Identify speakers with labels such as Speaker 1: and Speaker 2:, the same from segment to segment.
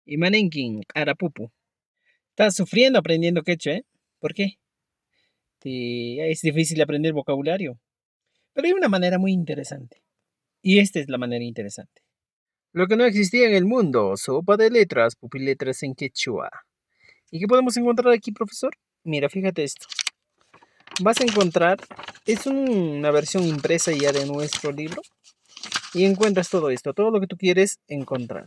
Speaker 1: Imanenkin, Arapupu. Estás sufriendo aprendiendo quechua, ¿eh? ¿Por qué? Es difícil aprender vocabulario. Pero hay una manera muy interesante. Y esta es la manera interesante. Lo que no existía en el mundo, sopa de letras, pupiletras en quechua. ¿Y qué podemos encontrar aquí, profesor? Mira, fíjate esto. Vas a encontrar, es una versión impresa ya de nuestro libro. Y encuentras todo esto, todo lo que tú quieres encontrar.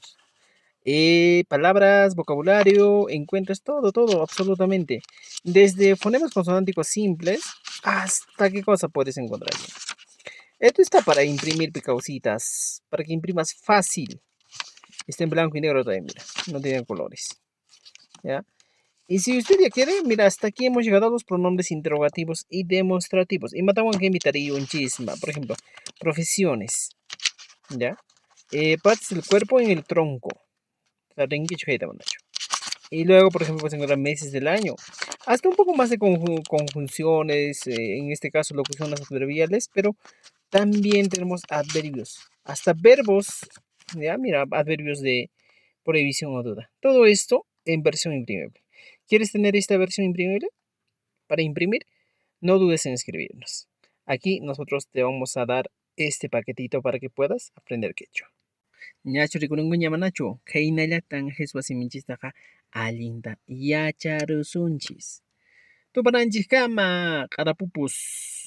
Speaker 1: Palabras, vocabulario, encuentras todo, todo, absolutamente. Desde fonemas consonánticos simples hasta qué cosa puedes encontrar. Esto está para imprimir picaucitas, para que imprimas fácil. Está en blanco y negro también, mira, no tiene colores. ¿Ya? Y si usted ya quiere, mira, hasta aquí hemos llegado a los pronombres interrogativos y demostrativos. Y mataban que invitaría un chisma, por ejemplo, profesiones, ¿ya? Partes del cuerpo en el tronco. Y luego, por ejemplo, puedes encontrar meses del año. Hasta un poco más de conjunciones, en este caso locuciones adverbiales, pero también tenemos adverbios. Hasta verbos, ya, mira, adverbios de prohibición o duda. Todo esto en versión imprimible. ¿Quieres tener esta versión imprimible? Para imprimir, no dudes en escribirnos. Aquí nosotros te vamos a dar este paquetito para que puedas aprender quechua. Ñachu rikurungu ñamanachu, khaynallatan Jesuasimichistaqa allinta yacharusunchis. Tuparanchik kama, qharapupus.